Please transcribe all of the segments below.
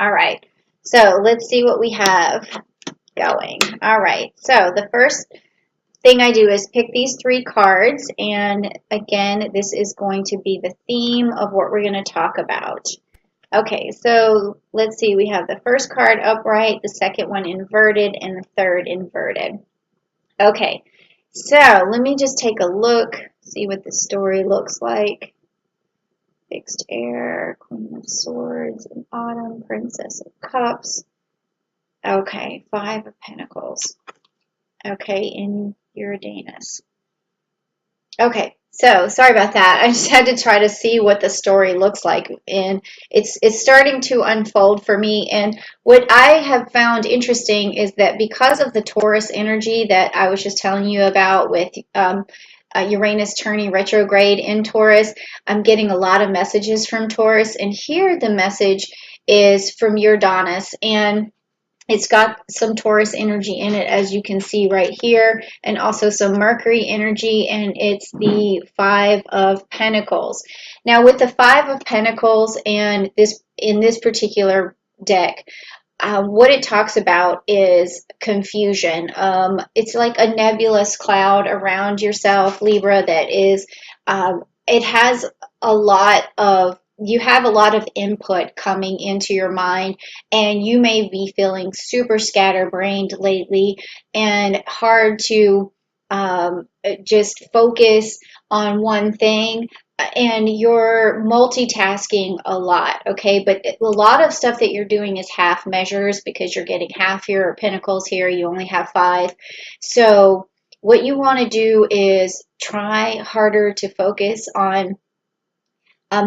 All right. So let's see what we have going. All right. So the first thing I do is pick these 3 cards, and again, this is going to be the theme of what we're going to talk about. Okay, so let's see. We have the first card upright, the second one inverted, and the third inverted. Okay, so let me just take a look, see what the story looks like. Fixed air, Queen of Swords, and Autumn, Princess of Cups. Okay, Five of Pentacles. Okay, in Uranus. Okay, so sorry about that. I just had to try to see what the story looks like, and it's starting to unfold for me. And what I have found interesting is that because of the Taurus energy that I was just telling you about with Uranus turning retrograde in Taurus, I'm getting a lot of messages from Taurus, and here the message is from Uranus, and it's got some Taurus energy in it, as you can see right here, and also some Mercury energy, and it's the Five of Pentacles. Now, with the Five of Pentacles and this in this particular deck, what it talks about is confusion. It's like a nebulous cloud around yourself, Libra, that is, it has a lot of you have a lot of input coming into your mind, and you may be feeling super scatterbrained lately and hard to just focus on one thing, and you're multitasking a lot, okay? But a lot of stuff that you're doing is half measures because you're getting half your pentacles here, you only have 5. So what you want to do is try harder to focus on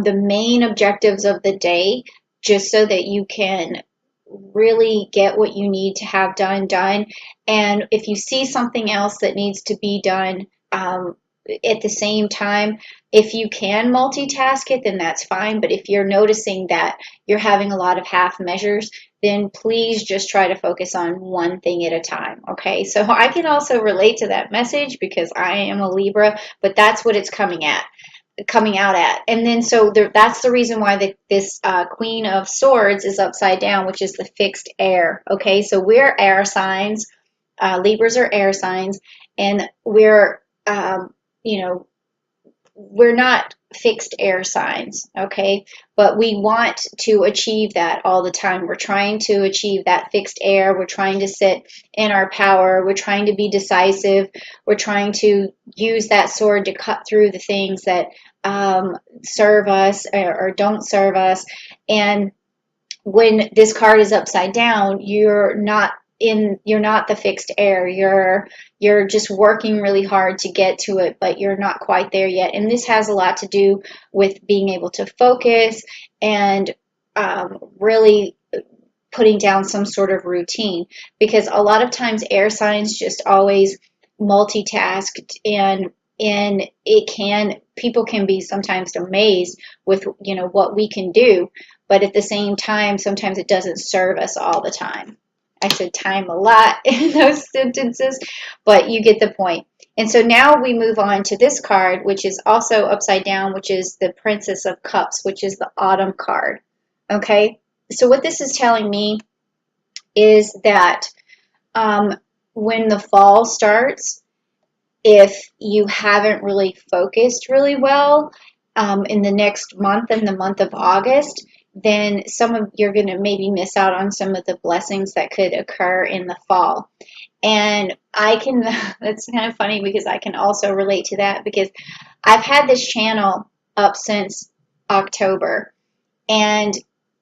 the main objectives of the day, just so that you can really get what you need to have done. And if you see something else that needs to be done at the same time, if you can multitask it, then that's fine. But if you're noticing that you're having a lot of half measures, then please just try to focus on one thing at a time. Okay, so I can also relate to that message because I am a Libra, but that's what it's coming out at. And then so that's the reason why this Queen of Swords is upside down, which is the fixed air. Okay, so we're air signs. Libras are air signs, and we're you know, we're not fixed air signs, okay? But we want to achieve that all the time. We're trying to achieve that fixed air. We're trying to sit in our power. We're trying to be decisive. We're trying to use that sword to cut through the things that serve us or don't serve us. And when this card is upside down, you're not the fixed air. You're just working really hard to get to it, but you're not quite there yet. And this has a lot to do with being able to focus and really putting down some sort of routine, because a lot of times air signs just always multitask, and people can be sometimes amazed with what we can do, but at the same time sometimes it doesn't serve us all the time. I said time a lot in those sentences, but you get the point. And so now we move on to this card, which is also upside down, which is the Princess of Cups, which is the Autumn card. Okay, so what this is telling me is that when the fall starts, if you haven't really focused really well in the next month, in the month of August, then you're going to maybe miss out on some of the blessings that could occur in the fall. And that's kind of funny because I can also relate to that, because I've had this channel up since October, and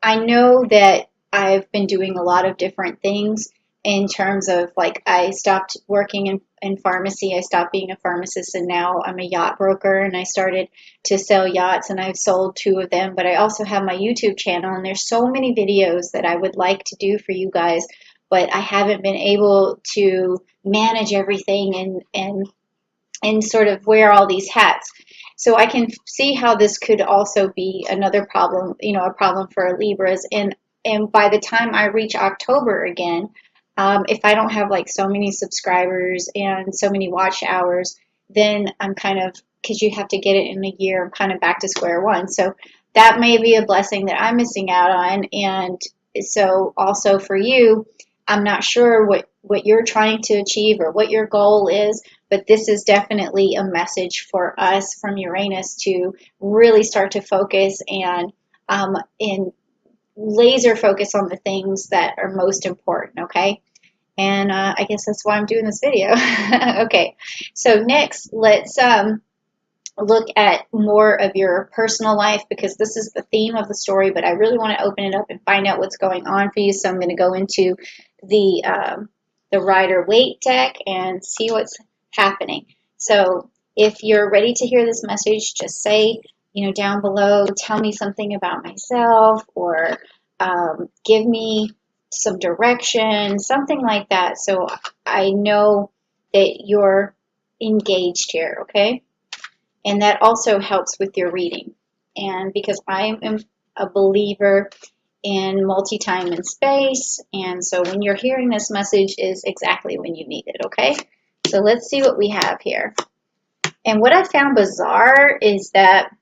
I know that I've been doing a lot of different things in terms of, like, I stopped working in pharmacy. I stopped being a pharmacist, and now I'm a yacht broker, and I started to sell yachts, and I've sold 2 of them. But I also have my YouTube channel, and there's so many videos that I would like to do for you guys, but I haven't been able to manage everything and sort of wear all these hats. So I can see how this could also be another problem, a problem for Libras. And by the time I reach October again, if I don't have like so many subscribers and so many watch hours, then I'm kind of, because you have to get it in a year, I'm kind of back to square one. So that may be a blessing that I'm missing out on. And so also for you, I'm not sure what you're trying to achieve or what your goal is, but this is definitely a message for us from Uranus to really start to focus and laser focus on the things that are most important, okay? And I guess that's why I'm doing this video. Okay, so next, let's look at more of your personal life because this is the theme of the story, but I really want to open it up and find out what's going on for you. So I'm going to go into the Rider-Waite deck and see what's happening. So if you're ready to hear this message, just say, down below, tell me something about myself, or give me some direction, something like that, so I know that you're engaged here, okay? And that also helps with your reading. And because I am a believer in multi-time and space, and so when you're hearing this message is exactly when you need it, okay? So let's see what we have here. And what I found bizarre is that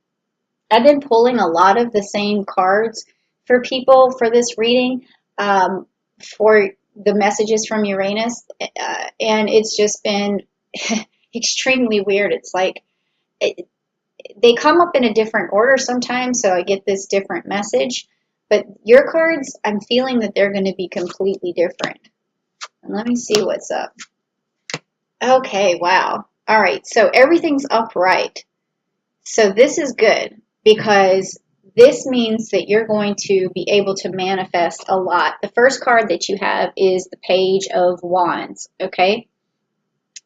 I've been pulling a lot of the same cards for people for this reading, for the messages from Uranus, and it's just been extremely weird. It's like they come up in a different order sometimes, so I get this different message. But your cards, I'm feeling that they're going to be completely different. And let me see what's up. Okay, wow. All right, so everything's upright. So this is good because this means that you're going to be able to manifest a lot. The first card that you have is the Page of Wands, okay?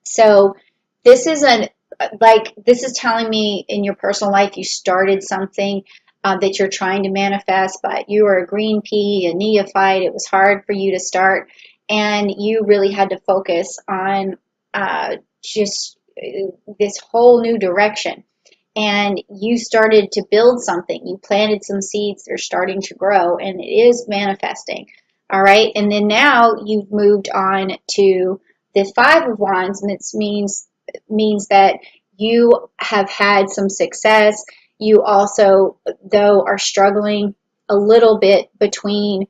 So this is this is telling me in your personal life you started something that you're trying to manifest, but you were a green pea, a neophyte. It was hard for you to start, and you really had to focus on just this whole new direction. And you started to build something. You planted some seeds. They're starting to grow, and it is manifesting. All right, and then now you've moved on to the Five of Wands, and it means that you have had some success. You also, though, are struggling a little bit between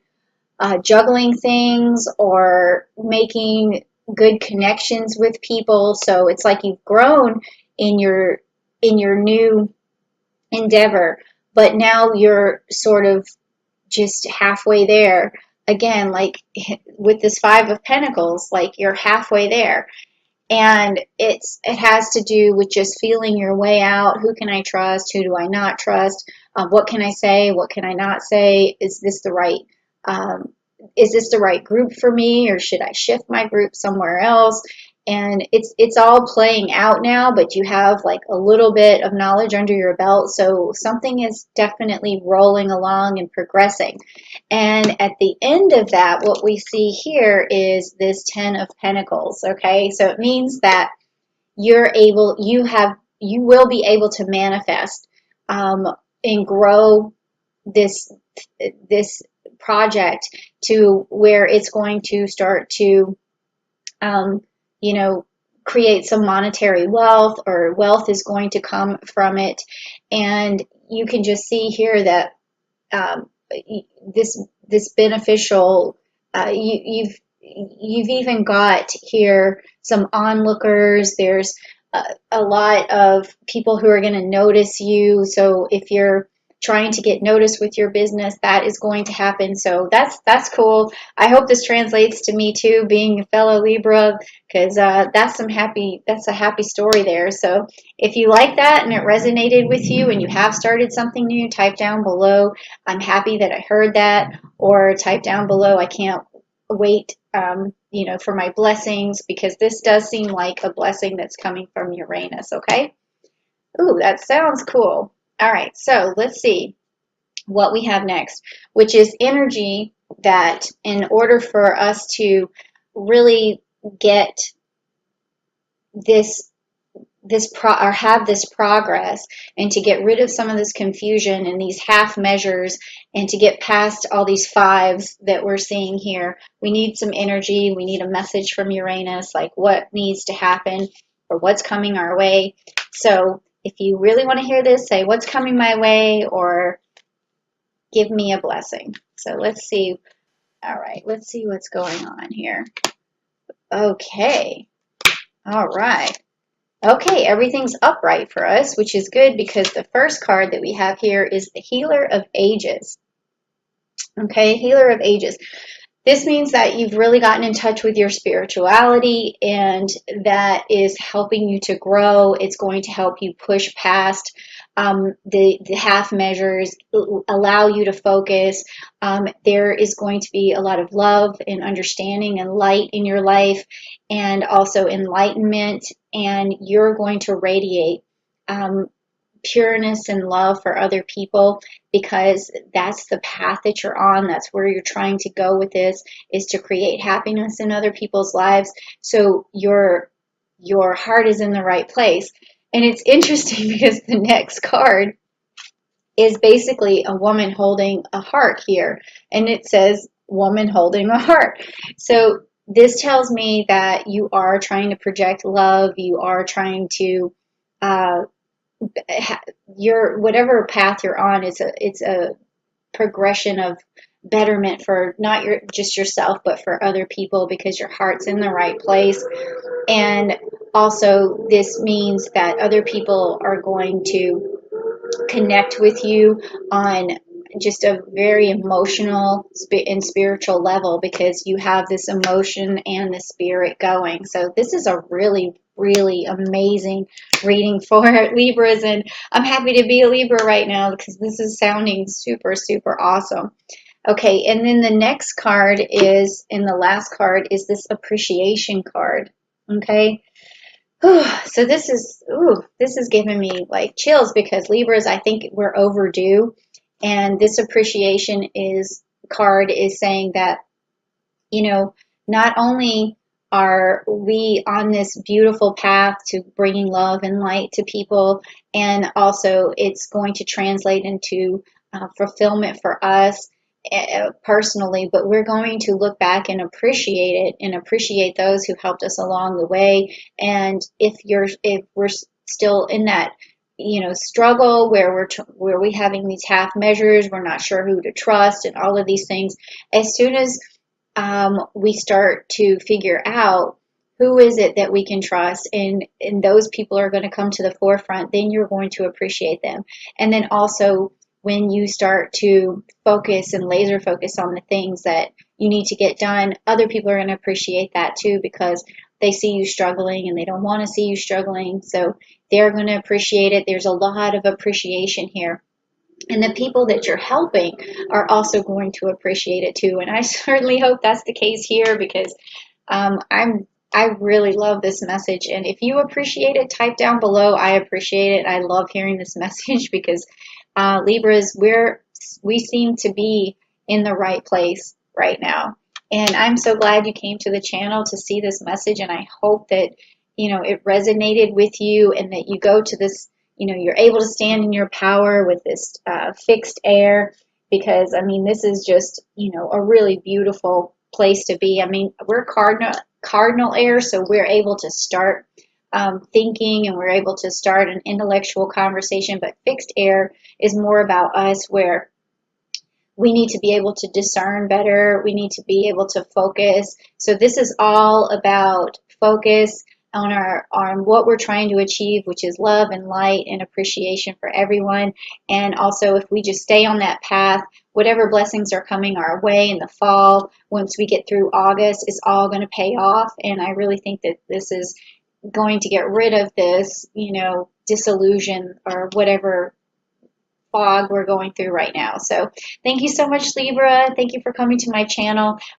juggling things or making good connections with people. So it's like you've grown in your new endeavor, but now you're sort of just halfway there. Again, like with this Five of Pentacles, like you're halfway there. And it has to do with just feeling your way out. Who can I trust? Who do I not trust? What can I say? What can I not say? Um, is this the right group for me, or should I shift my group somewhere else? And it's all playing out now, but you have like a little bit of knowledge under your belt, so something is definitely rolling along and progressing. And at the end of that, what we see here is this Ten of Pentacles, okay? So it means that you will be able to manifest and grow this project to where it's going to start to create some monetary wealth, or wealth is going to come from it. And you can just see here that this beneficial, you've even got here some onlookers. There's a lot of people who are going to notice you. So if you're trying to get noticed with your business, that is going to happen. So that's cool. I hope this translates to me too, being a fellow Libra, because that's a happy story there. So if you like that and it resonated with you and you have started something new, type down below, I'm happy that I heard that, or type down below, I can't wait for my blessings, because this does seem like a blessing that's coming from Uranus, okay? Ooh, that sounds cool. All right, so let's see what we have next, which is energy that in order for us to really get have this progress, and to get rid of some of this confusion and these half measures, and to get past all these fives that we're seeing here, we need some energy. We need a message from Uranus, like what needs to happen or what's coming our way. So if you really want to hear this, say what's coming my way, or give me a blessing. So let's see All right, let's see what's going on here. Okay. All right. Okay, everything's upright for us, which is good because the first card that we have here is the Healer of Ages. Okay, Healer of Ages. This means that you've really gotten in touch with your spirituality, and that is helping you to grow. It's going to help you push past the half measures, allow you to focus. There is going to be a lot of love and understanding and light in your life, and also enlightenment, and you're going to radiate pureness and love for other people, because that's the path that you're on. That's where you're trying to go with this, is to create happiness in other people's lives. So your heart is in the right place. And it's interesting because the next card is basically a woman holding a heart here, and it says woman holding a heart. So this tells me that you are trying to project love. You are trying to your whatever path you're on, it's a progression of betterment for not just yourself, but for other people, because your heart's in the right place. And also this means that other people are going to connect with you on just a very emotional and spiritual level, because you have this emotion and the spirit going. So this is a really, really amazing reading for Libras, and I'm happy to be a Libra right now because this is sounding super, super awesome. Okay, and then the next card is, and the last card is this appreciation card. Okay, so this is giving me like chills, because Libras, I think we're overdue, and this appreciation is card is saying that, not only are we on this beautiful path to bringing love and light to people, and also it's going to translate into fulfillment for us personally, but we're going to look back and appreciate it, and appreciate those who helped us along the way. And if we're still in that struggle where we having these half measures, we're not sure who to trust and all of these things, as soon as we start to figure out who is it that we can trust, and those people are going to come to the forefront, then you're going to appreciate them. And then also, when you start to focus and laser focus on the things that you need to get done, other people are going to appreciate that too, because they see you struggling and they don't want to see you struggling. So they're going to appreciate it. There's a lot of appreciation here. And the people that you're helping are also going to appreciate it too. And I certainly hope that's the case here, because I really love this message. And if you appreciate it, type down below, I appreciate it. I love hearing this message, because Libras, we seem to be in the right place right now. And I'm so glad you came to the channel to see this message, and I hope that it resonated with you, and that you go to this, you're able to stand in your power with this fixed air, because I mean, this is just a really beautiful place to be. I mean, we're cardinal air, so we're able to start thinking, and we're able to start an intellectual conversation. But fixed air is more about us, where we need to be able to discern better. We need to be able to focus. So this is all about focus on what we're trying to achieve, which is love and light and appreciation for everyone. And also, if we just stay on that path, whatever blessings are coming our way in the fall, once we get through August, is all going to pay off. And I really think that this is going to get rid of this, disillusion or whatever fog we're going through right now. So thank you so much, Libra. Thank you for coming to my channel.